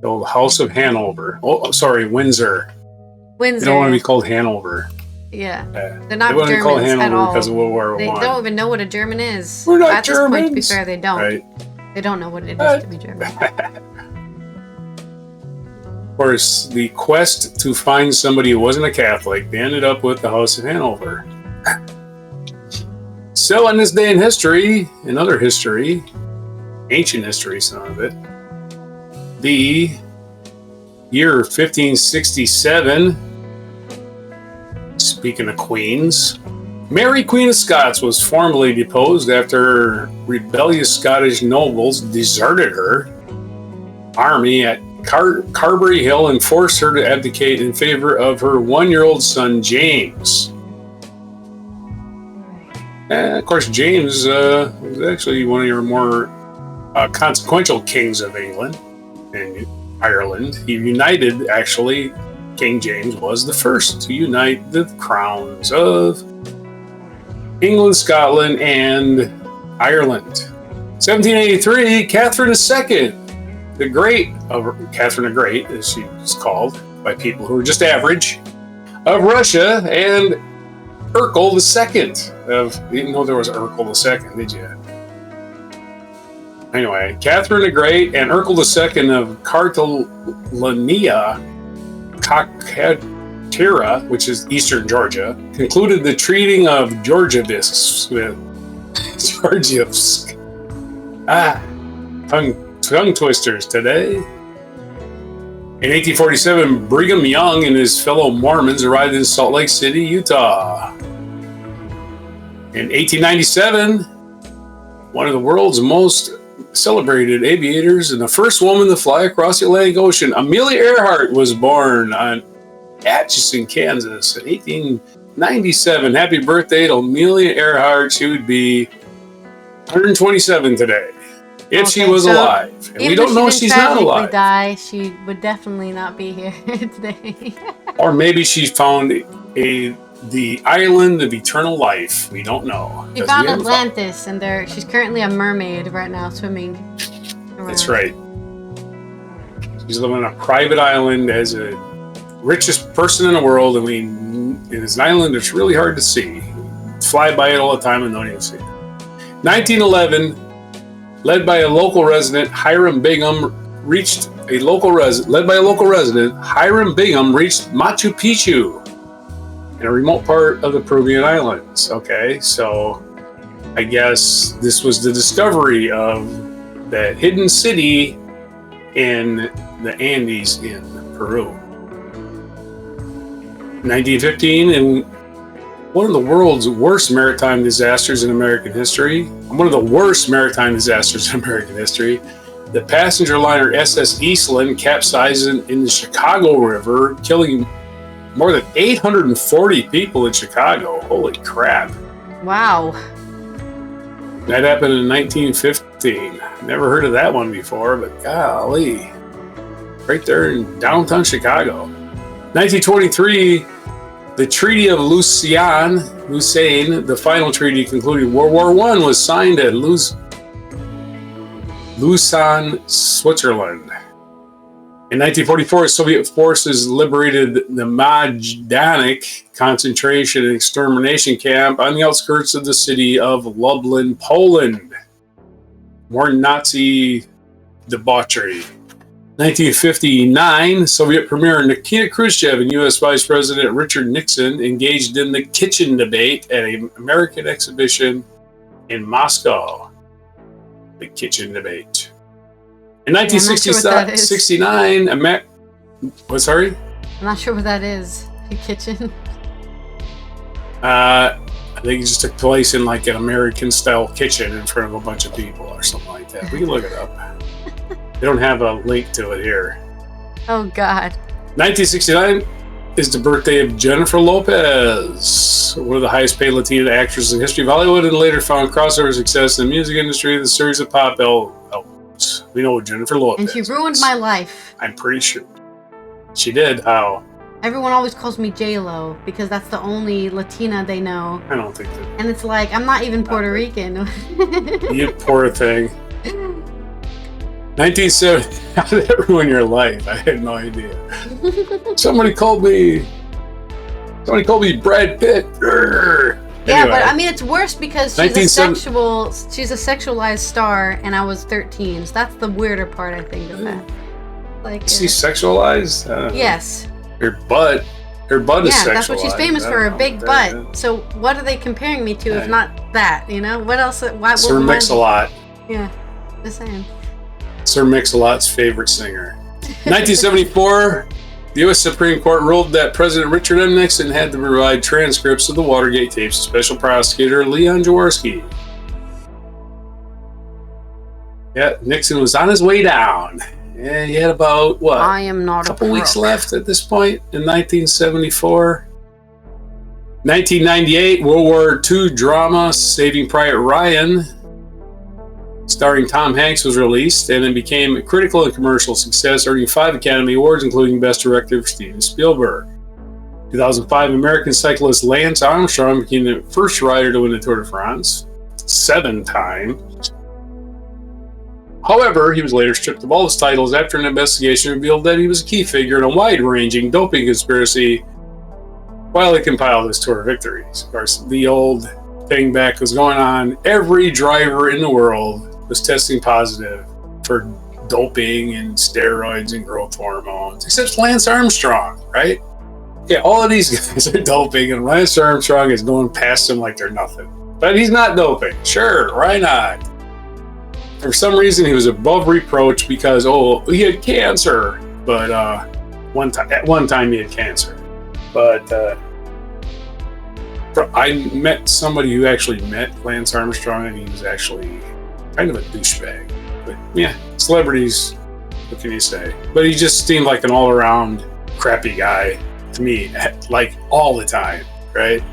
The old House of Hanover. Oh, sorry, Windsor. Windsor. They don't want to be called Hanover. Yeah. They're not Germans be called Hanover at all. Because of World War They I. don't even know what a German is. We're not At Germans. This point, to be fair, they don't. Right. They don't know what it is to be German. Of course, the quest to find somebody who wasn't a Catholic, they ended up with the House of Hanover. So, on this day in history, another history, ancient history, some of it, the year 1567, speaking of queens, Mary, Queen of Scots, was formally deposed after rebellious Scottish nobles deserted her army at Carberry Hill and forced her to abdicate in favor of her 1-year-old son, James. And of course, James was actually one of your more consequential kings of England and Ireland. He united, actually, King James was the first to unite the crowns of England, Scotland, and Ireland. 1783, Catherine II, the Great, Catherine the Great, as she was called by people who were just average, of Russia, and Urkel II of, you didn't know there was Urkel II, did you? Anyway, Catherine the Great and Urkel II of Cartolania, Kakhetira, which is eastern Georgia, concluded the treating of Georgievsk with Georgievsk. Tongue twisters today. In 1847, Brigham Young and his fellow Mormons arrived in Salt Lake City, Utah. In 1897, one of the world's most celebrated aviators and the first woman to fly across the Atlantic Ocean, Amelia Earhart, was born on Atchison, Kansas in 1897. Happy birthday to Amelia Earhart. She would be 127 today. If she was alive. And we don't know if she's not alive. Die, she would definitely not be here today. Or maybe she found the island of eternal life. We don't know. She found Atlantis, and she's currently a mermaid right now, swimming around. That's right. She's living on a private island as a richest person in the world, and it's an island that's really hard to see. Fly by it all the time and don't even see it. 1911. Led by a local resident, Hiram Bingham reached Machu Picchu in a remote part of the Peruvian islands. Okay, so I guess this was the discovery of the hidden city in the Andes in Peru. 1915, and one of the world's worst maritime disasters in American history. The passenger liner SS Eastland capsized in the Chicago River, killing more than 840 people in Chicago. Holy crap. Wow. That happened in 1915. Never heard of that one before, but golly. Right there in downtown Chicago. 1923, the Treaty of Lausanne, the final treaty concluding World War I, was signed at Lausanne, Switzerland. In 1944, Soviet forces liberated the Majdanek concentration and extermination camp on the outskirts of the city of Lublin, Poland. More Nazi debauchery. 1959, Soviet Premier Nikita Khrushchev and U.S. Vice President Richard Nixon engaged in the kitchen debate at an American exhibition in Moscow. The kitchen debate. In 1969, what, sorry? I'm not sure what that is. The kitchen? I think it just took place in like an American-style kitchen in front of a bunch of people or something like that. We can look it up. They don't have a link to it here. Oh, God. 1969 is the birthday of Jennifer Lopez, one of the highest paid Latina actresses in the history of Hollywood, and later found crossover success in the music industry with a series of pop albums. We know Jennifer Lopez. And she ruined my life. I'm pretty sure. She did. How? Everyone always calls me J-Lo because that's the only Latina they know. I don't think that. And it's like, I'm not even Puerto Rican. You poor thing. 1970. How did that ruin your life? I had no idea. Somebody called me Brad Pitt. Yeah, Anyway, but I mean, it's worse because she's a sexualized star, and I was 13. So that's the weirder part, I think, of that. Like, is she sexualized? Yes. Her butt is sexualized. Yeah, that's what she's famous for, her big butt. Yeah. So what are they comparing me to if not that? You know, what else? Why? Sir Mix-a-Lot. Yeah, just saying. Sir Mix-a-Lot's favorite singer. 1974. The U.S. Supreme Court ruled that President Richard M. Nixon had to provide transcripts of the Watergate tapes to Special Prosecutor Leon Jaworski. Yeah, Nixon was on his way down. Yeah, he had about, what? I am not a couple weeks left at this point in 1974. 1998, World War II drama Saving Private Ryan, starring Tom Hanks, was released and it became a critical and commercial success, earning 5 Academy Awards, including Best Director for Steven Spielberg. 2005, American cyclist Lance Armstrong became the first rider to win the Tour de France 7 times. However, he was later stripped of all his titles after an investigation revealed that he was a key figure in a wide-ranging doping conspiracy while he compiled his Tour victories. Of course, the old thing back was going on. Every driver in the world was testing positive for doping and steroids and growth hormones, except Lance Armstrong, right? Yeah, all of these guys are doping, and Lance Armstrong is going past them like they're nothing. But he's not doping. Sure, why not? For some reason, he was above reproach because, he had cancer. But at one time he had cancer. But I met somebody who actually met Lance Armstrong, and he was actually kind of a douchebag. But yeah, celebrities, what can you say? But he just seemed like an all-around crappy guy to me, like all the time, right?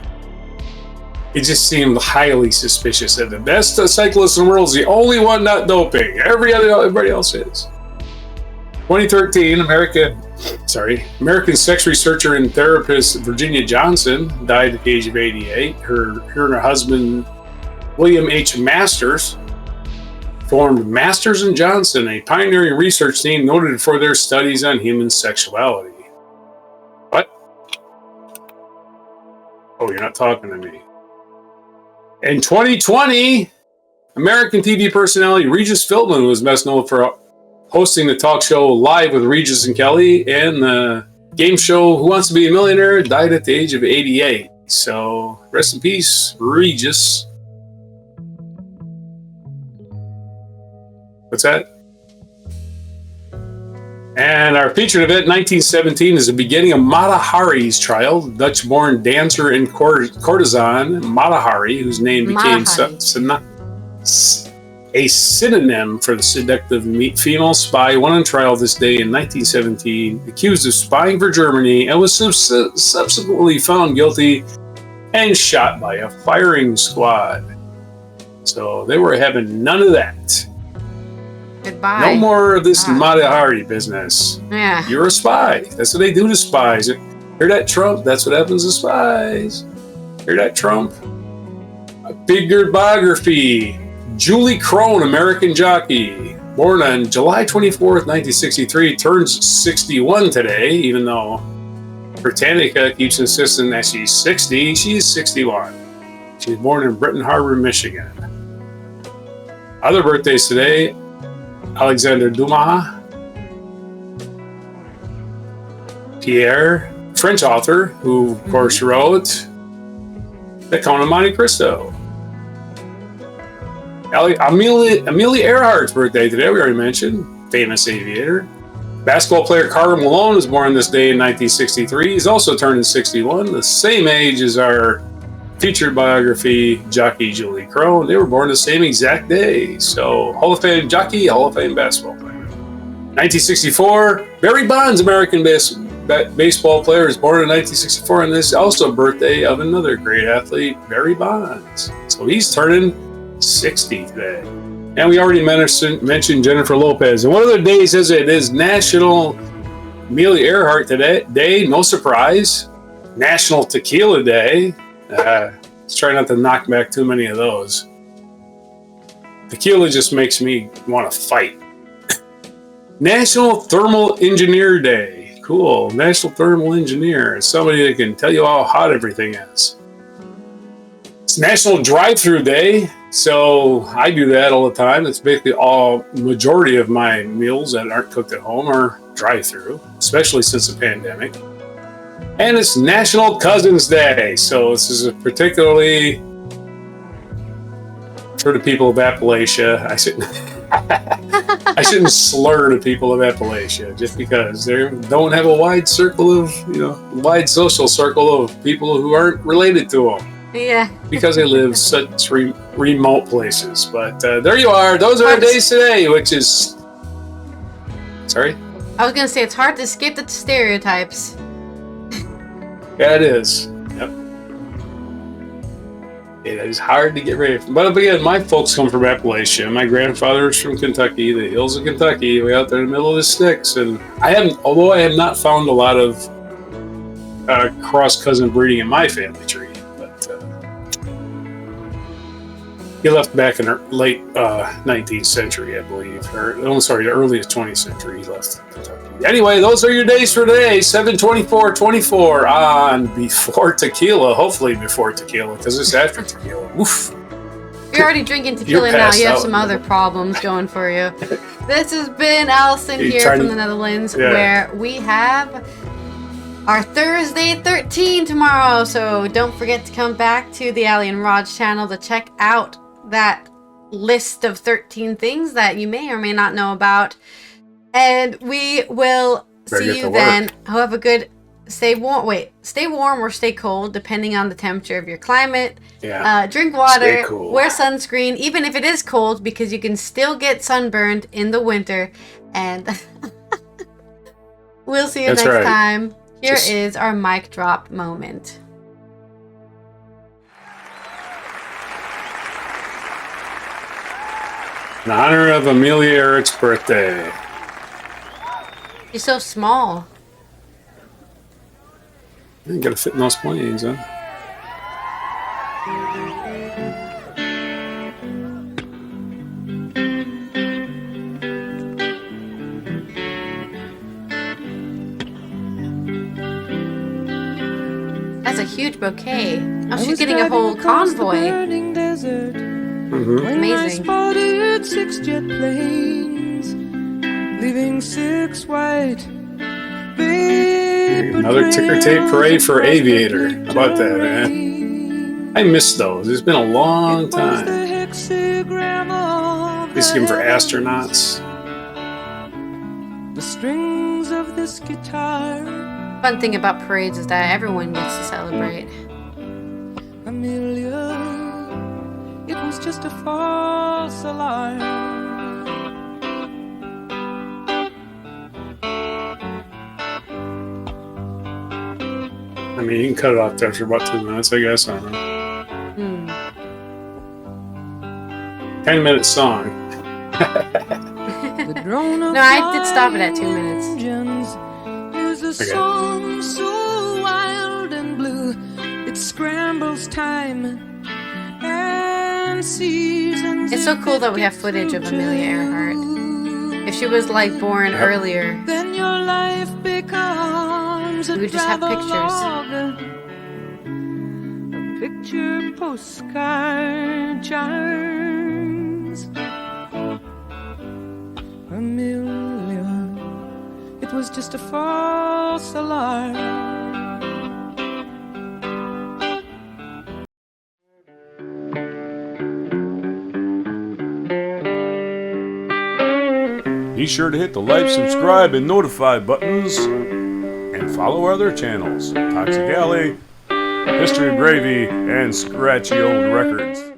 He just seemed highly suspicious that the best cyclist in the world is the only one not doping. Everybody else is. 2013, American sex researcher and therapist Virginia Johnson died at the age of 88. Her and her husband, William H. Masters, formed Masters and Johnson, a pioneering research team noted for their studies on human sexuality. What? Oh, you're not talking to me. In 2020, American TV personality Regis Philbin was best known for hosting the talk show Live with Regis and Kelly, and the game show Who Wants to Be a Millionaire, died at the age of 88. So, rest in peace, Regis. What's that? And our featured event, 1917, is the beginning of Mata Hari's trial. Dutch-born dancer and courtesan Mata Hari, whose name became a synonym for the seductive female spy, went on trial this day in 1917, accused of spying for Germany, and was subsequently found guilty and shot by a firing squad. So they were having none of that. Goodbye. No more of this Mata Hari business. Yeah. You're a spy. That's what they do to spies. Hear that, Trump? That's what happens to spies. Hear that, Trump? A bigger biography. Julie Crone, American jockey, born on July 24th, 1963, turns 61 today, even though Britannica keeps insisting that she's 60. She's 61. She was born in Britton Harbor, Michigan. Other birthdays today: Alexander Dumas, Pierre, French author, who of course wrote The Count of Monte Cristo. Amelia Earhart's birthday today, we already mentioned, famous aviator. Basketball player Karl Malone was born this day in 1963. He's also turning 61, the same age as our featured biography jockey Julie Crone. They were born the same exact day. So, Hall of Fame jockey, Hall of Fame basketball player. 1964, Barry Bonds, American baseball player, is born in 1964, and this is also birthday of another great athlete, Barry Bonds. So he's turning 60 today. And we already mentioned Jennifer Lopez. And what other days is it? It is National Amelia Earhart Day. No surprise. National Tequila Day. Let's try not to knock back too many of those. Tequila just makes me want to fight. National Thermal Engineer Day. Cool. National Thermal Engineer. It's somebody that can tell you how hot everything is. It's National Drive-Thru Day. So I do that all the time. It's basically majority of my meals that aren't cooked at home are drive-thru, especially since the pandemic. And it's National Cousins Day. So this is particularly for the people of Appalachia. I shouldn't slur the people of Appalachia just because they don't have a wide circle of, wide social circle of people who aren't related to them. Yeah. Because they live such remote places. But there you are. Those are our days today, which is... Sorry? I was going to say, it's hard to escape the stereotypes. Yeah, it is. Yep. It is hard to get rid of. But again, my folks come from Appalachia. My grandfather's from Kentucky, the hills of Kentucky, way out there in the middle of the sticks. And although I have not found a lot of cross-cousin breeding in my family tree, he left back in the late 19th century, I believe. The earliest 20th century he left Kentucky. Anyway, those are your days for today. 7/24/24 on Before Tequila. Hopefully before tequila, because it's after tequila. Oof. You're already drinking tequila now. You have some other problems going for you. This has been Allison here from the Netherlands, where we have our Thursday 13 tomorrow. So don't forget to come back to the Ally and Raj channel to check out that list of 13 things that you may or may not know about. And we will see you then. Have a good, stay warm or stay cold, depending on the temperature of your climate. Yeah. Drink water, wear sunscreen, even if it is cold, because you can still get sunburned in the winter. And we'll see you next time. Here is our mic drop moment. In honor of Amelia Earhart's birthday. She's so small. You gotta fit in those planes, huh? That's a huge bouquet. Oh, she's getting a whole convoy. When I spotted 6 jet planes, leaving 6 white. Another ticker tape parade for Aviator. How about that, man? I miss those. It's been a long time. This is for astronauts. The strings of this guitar. Fun thing about parades is that everyone gets to celebrate. Amelia, it was just a false alarm. I mean, you can cut it off after about 2 minutes, I guess. I don't know. 10-minute song. No, I did stop it at 2 minutes. A song so wild and blue, it scrambles time and seasons. It's so cool that we have footage of Amelia Earhart. If she was like born earlier, then your life becomes we would just have pictures. A picture postcard charms. Amelia, it was just a false alarm. Be sure to hit the like, subscribe, and notify buttons, and follow our other channels, Toxic Alley, History of Gravy, and Scratchy Old Records.